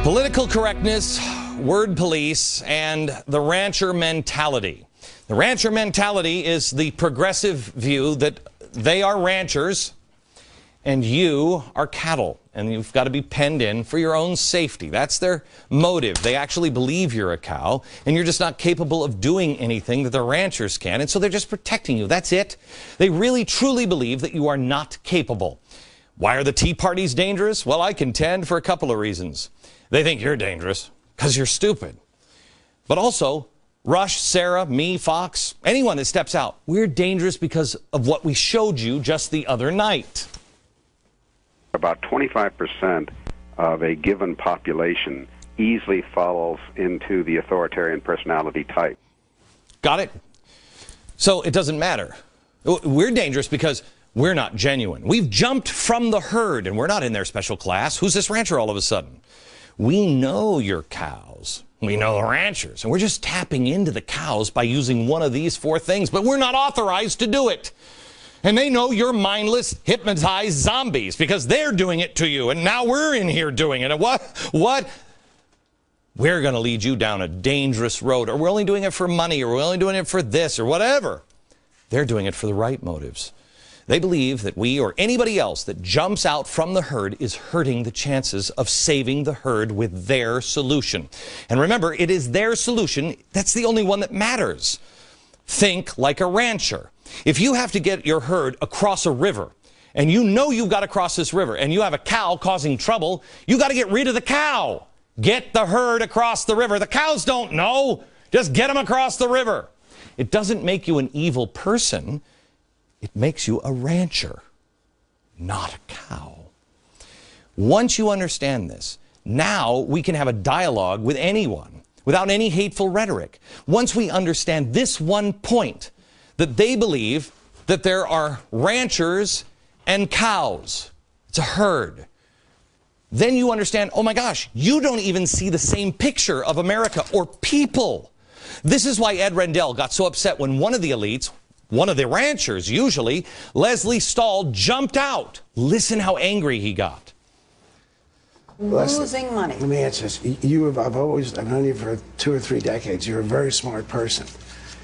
Political correctness, word police, and the rancher mentality. The rancher mentality is the progressive view that they are ranchers and you are cattle, and you've got to be penned in for your own safety. That's their motive. They actually believe you're a cow, and you're just not capable of doing anything that the ranchers can, and so they're just protecting you. That's it. They really, truly believe that you are not capable. Why are the Tea Parties dangerous? Well, I contend for a couple of reasons. They think you're dangerous because you're stupid. But also, Rush, Sarah, me, Fox, anyone that steps out, we're dangerous because of what we showed you just the other night. About 25% of a given population easily falls into the authoritarian personality type. Got it? So it doesn't matter. We're dangerous because we're not genuine. We've jumped from the herd, and we're not in their special class. Who's this rancher all of a sudden? We know you're cows. We know the ranchers, and we're just tapping into the cows by using one of these four things, but we're not authorized to do it. And they know you're mindless, hypnotized zombies because they're doing it to you, and now we're in here doing it. And what? We're going to lead you down a dangerous road, or we're only doing it for money, or we're only doing it for this, or whatever. They're doing it for the right motives. They believe that we or anybody else that jumps out from the herd is hurting the chances of saving the herd with their solution. And remember, it is their solution. That's the only one that matters. Think like a rancher. If you have to get your herd across a river, and you know you've got to cross this river, and you have a cow causing trouble, you got to get rid of the cow. Get the herd across the river. The cows don't know. Just get them across the river. It doesn't make you an evil person. It makes you a rancher, not a cow. Once you understand this, now we can have a dialogue with anyone without any hateful rhetoric. Once we understand this one point, that they believe that there are ranchers and cows. It's a herd. Then you understand, oh my gosh, you don't even see the same picture of America or people. This is why Ed Rendell got so upset when one of the elites, one of the ranchers usually, Leslie Stahl, jumped out. Listen how angry he got. Losing money. Let me answer this. I've known you for 2 or 3 decades. You're a very smart person.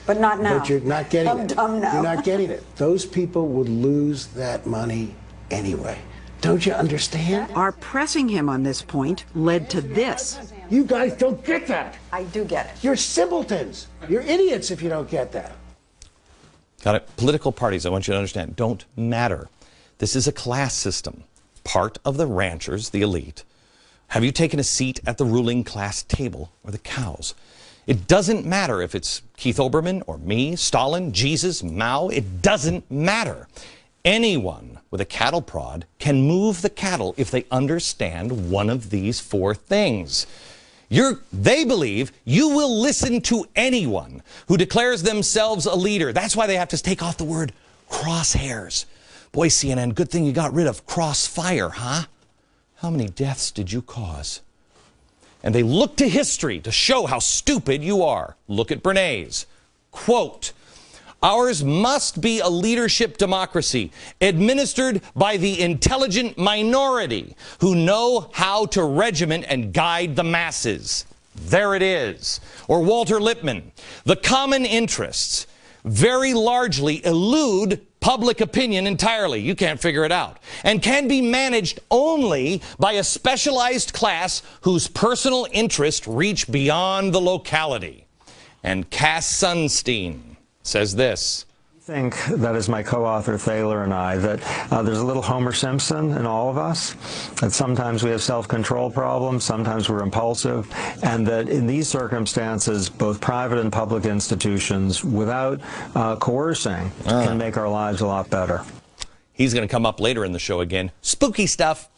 But not now. But you're not getting I'm it. dumb now. You're not getting it. Those people would lose that money anyway. Don't you understand? Our pressing him on this point led to this. You guys don't get that. I do get it. You're simpletons. You're idiots if you don't get that. Got it? Political parties, I want you to understand, don't matter. This is a class system. Part of the ranchers, the elite. Have you taken a seat at the ruling class table or the cows? It doesn't matter if it's Keith Olbermann or me, Stalin, Jesus, Mao. It doesn't matter. Anyone with a cattle prod can move the cattle if they understand one of these four things. They believe you will listen to anyone who declares themselves a leader. That's why they have to take off the word crosshairs. Boy, CNN, good thing you got rid of crossfire, huh? How many deaths did you cause? And they look to history to show how stupid you are. Look at Bernays. Quote, ours must be a leadership democracy administered by the intelligent minority who know how to regiment and guide the masses. There it is. Or Walter Lippmann, the common interests very largely elude public opinion entirely. You can't figure it out. And can be managed only by a specialized class whose personal interests reach beyond the locality. And Cass Sunstein says this. I think, that is my co-author Thaler and I, that there's a little Homer Simpson in all of us, that sometimes we have self-control problems, sometimes we're impulsive, and that in these circumstances, both private and public institutions, without coercing, can make our lives a lot better. He's going to come up later in the show again. Spooky stuff.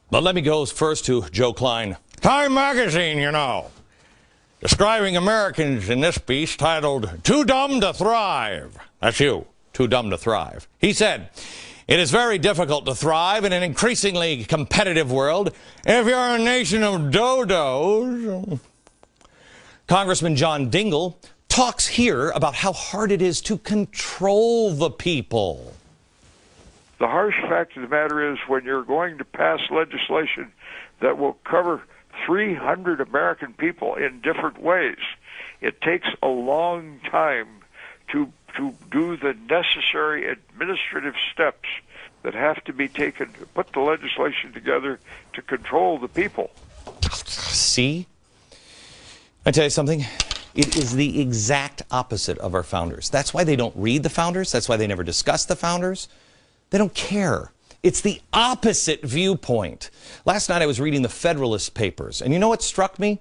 But let me go first to Joe Klein. Time magazine, you know, describing Americans in this piece titled, Too Dumb to Thrive. That's you, too dumb to thrive. He said, it is very difficult to thrive in an increasingly competitive world if you're a nation of dodos. Congressman John Dingell talks here about how hard it is to control the people. The harsh fact of the matter is when you're going to pass legislation that will cover 300 American people in different ways. It takes a long time to do the necessary administrative steps that have to be taken to put the legislation together to control the people. See? I tell you something. It is the exact opposite of our founders. That's why they don't read the founders. That's why they never discuss the founders. They don't care. It's the opposite viewpoint. Last night I was reading the Federalist Papers, and you know what struck me?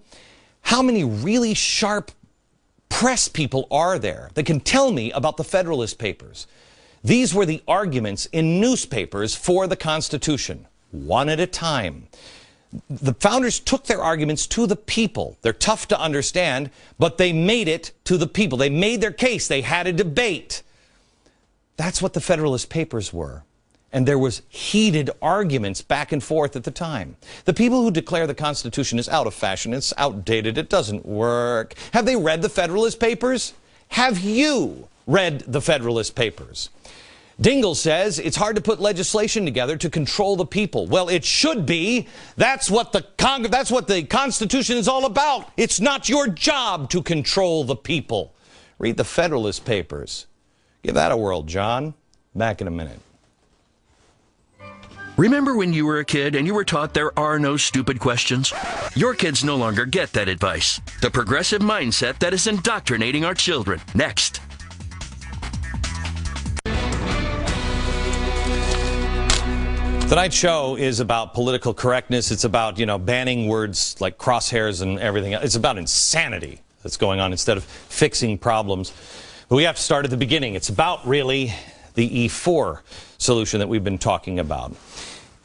How many really sharp press people are there that can tell me about the Federalist Papers? These were the arguments in newspapers for the Constitution, one at a time. The founders took their arguments to the people. They're tough to understand, but they made it to the people. They made their case. They had a debate. That's what the Federalist Papers were. And there was heated arguments back and forth at the time. The people who declare the Constitution is out of fashion, it's outdated, it doesn't work. Have they read the Federalist Papers? Have you read the Federalist Papers? Dingell says it's hard to put legislation together to control the people. Well, it should be. That's what the Constitution is all about. It's not your job to control the people. Read the Federalist Papers. Give that a whirl, John. Back in a minute. Remember when you were a kid and you were taught there are no stupid questions? Your kids no longer get that advice. The progressive mindset that is indoctrinating our children. Next. Tonight's show is about political correctness. It's about, banning words like crosshairs and everything. It's about insanity that's going on instead of fixing problems. But we have to start at the beginning. It's about, really, the E4 solution that we've been talking about.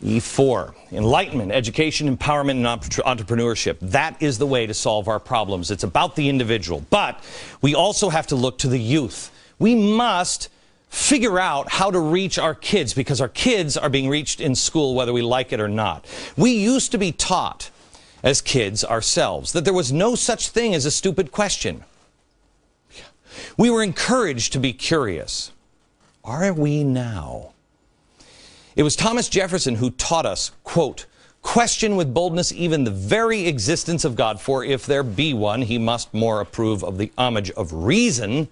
E4, enlightenment, education, empowerment, and entrepreneurship. That is the way to solve our problems. It's about the individual. But we also have to look to the youth. We must figure out how to reach our kids, because our kids are being reached in school whether we like it or not. We used to be taught as kids ourselves that there was no such thing as a stupid question. We were encouraged to be curious. Are we now? It was Thomas Jefferson who taught us, quote, question with boldness even the very existence of God, for if there be one, he must more approve of the homage of reason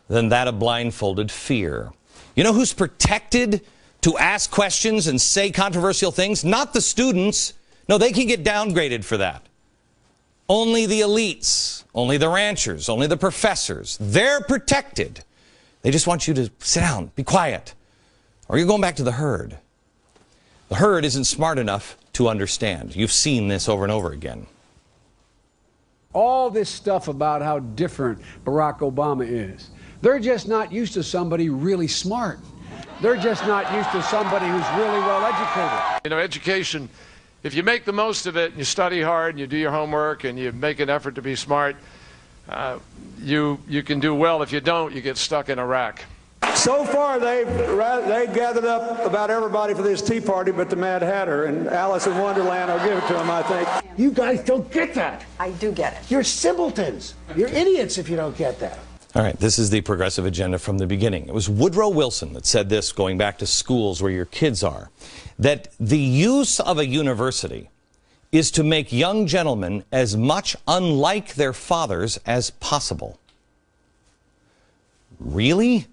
than that of blindfolded fear. You know who's protected to ask questions and say controversial things? Not the students. No, they can get downgraded for that. Only the elites, only the ranchers, only the professors. They're protected. They just want you to sit down, be quiet, or you're going back to the herd. The herd isn't smart enough to understand. You've seen this over and over again. All this stuff about how different Barack Obama is. They're just not used to somebody really smart. They're just not used to somebody who's really well educated. You know, education, if you make the most of it and you study hard and you do your homework and you make an effort to be smart, you can do well. If you don't, you get stuck in a rack. So far, they've gathered up about everybody for this Tea Party but the Mad Hatter, and Alice in Wonderland, I'll give it to them, I think. You guys don't get that. I do get it. You're simpletons. You're idiots if you don't get that. All right, this is the progressive agenda from the beginning. It was Woodrow Wilson that said this, going back to schools where your kids are, that the use of a university is to make young gentlemen as much unlike their fathers as possible. Really?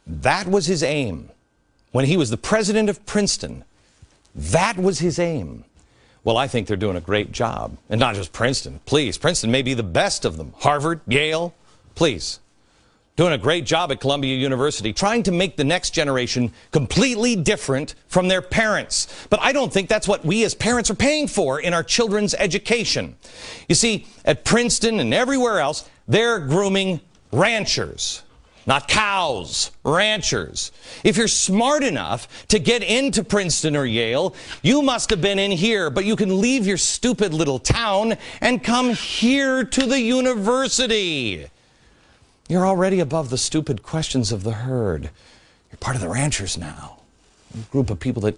That was his aim. When he was the president of Princeton, that was his aim. Well, I think they're doing a great job. And not just Princeton. Please, Princeton may be the best of them. Harvard, Yale, please. Doing a great job at Columbia University, trying to make the next generation completely different from their parents. But I don't think that's what we as parents are paying for in our children's education. You see, at Princeton and everywhere else, they're grooming ranchers. Not cows, ranchers. If you're smart enough to get into Princeton or Yale, you must have been in here, but you can leave your stupid little town and come here to the university. You're already above the stupid questions of the herd. You're part of the ranchers now. A group of people that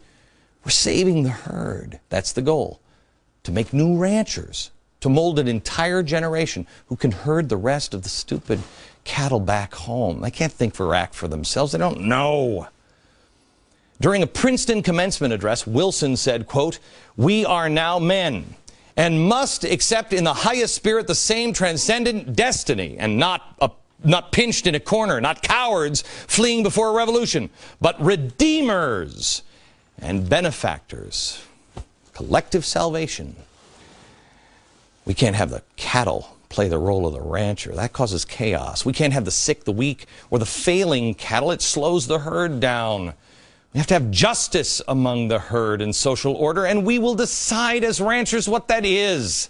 we're saving the herd. That's the goal. To make new ranchers. To mold an entire generation who can herd the rest of the stupid cattle back home. They can't think for act for themselves. They don't know. During a Princeton commencement address, Wilson said, quote, "We are now men. and must accept in the highest spirit the same transcendent destiny, and not pinched in a corner, not cowards fleeing before a revolution, but redeemers and benefactors. Collective salvation. We can't have the cattle play the role of the rancher. That causes chaos. We can't have the sick, the weak, or the failing cattle. It slows the herd down. We have to have justice among the herd and social order, and we will decide as ranchers what that is.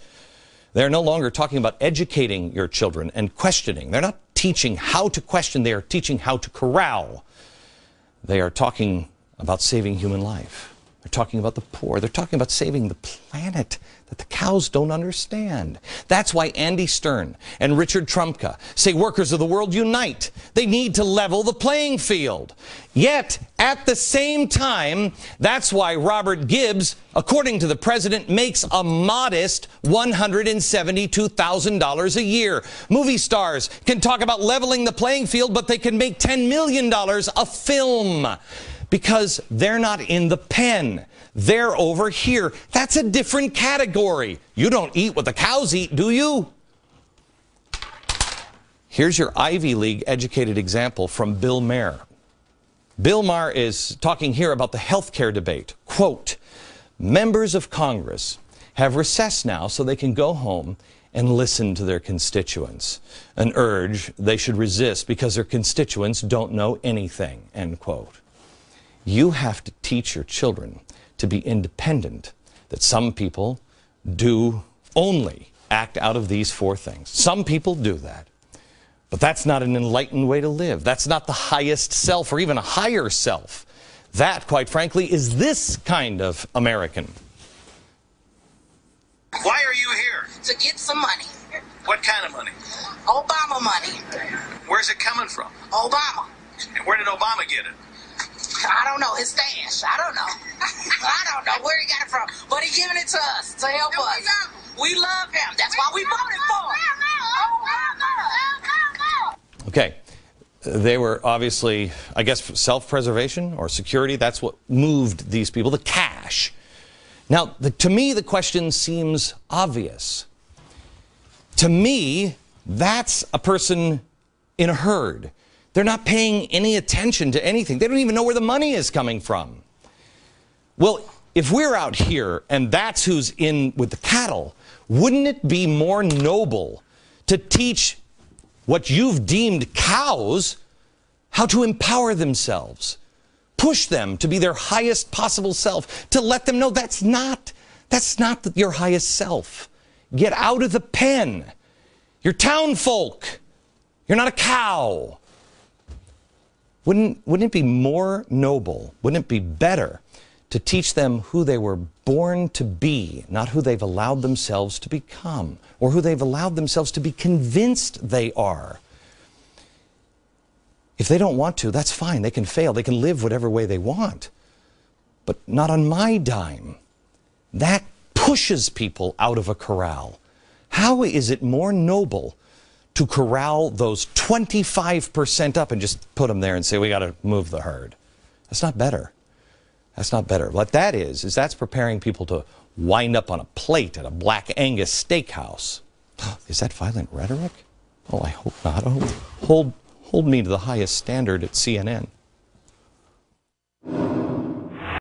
They're no longer talking about educating your children and questioning. They're not teaching how to question. They are teaching how to corral. They are talking about saving human life. They're talking about the poor. They're talking about saving the planet that the cows don't understand. That's why Andy Stern and Richard Trumka say workers of the world unite. They need to level the playing field. Yet, at the same time, that's why Robert Gibbs, according to the president, makes a modest $172,000 a year. Movie stars can talk about leveling the playing field, but they can make $10 million a film. Because they're not in the pen. They're over here. That's a different category. You don't eat what the cows eat, do you? Here's your Ivy League educated example from Bill Maher. Bill Maher is talking here about the health care debate. Quote, members of Congress have recessed now so they can go home and listen to their constituents. An urge they should resist because their constituents don't know anything, end quote. You have to teach your children to be independent, that some people do only act out of these four things. Some people do that. But that's not an enlightened way to live. That's not the highest self or even a higher self. That, quite frankly, is this kind of American. Why are you here? To get some money. What kind of money? Obama money. Where's it coming from? Obama. And where did Obama get it? I don't know. His stash. I don't know. I don't know where he got it from. But he giving it to us to help us. We love him. That's why we voted for him. Okay. They were obviously, I guess, self-preservation or security. That's what moved these people, the cash. Now, to me, the question seems obvious. To me, that's a person in a herd. They're not paying any attention to anything. They don't even know where the money is coming from. Well, if we're out here and that's who's in with the cattle, wouldn't it be more noble to teach what you've deemed cows how to empower themselves? Push them to be their highest possible self, to let them know that's not your highest self. Get out of the pen. You're town folk. You're not a cow. Wouldn't it be more noble, wouldn't it be better to teach them who they were born to be, not who they've allowed themselves to become, or who they've allowed themselves to be convinced they are? If they don't want to, that's fine. They can fail. They can live whatever way they want. But not on my dime. That pushes people out of a corral. How is it more noble to corral those 25% up and just put them there and say, we got to move the herd? That's not better. That's not better. What that is that's preparing people to wind up on a plate at a Black Angus steakhouse. Is that violent rhetoric? Oh, I hope not. Hold me to the highest standard at CNN.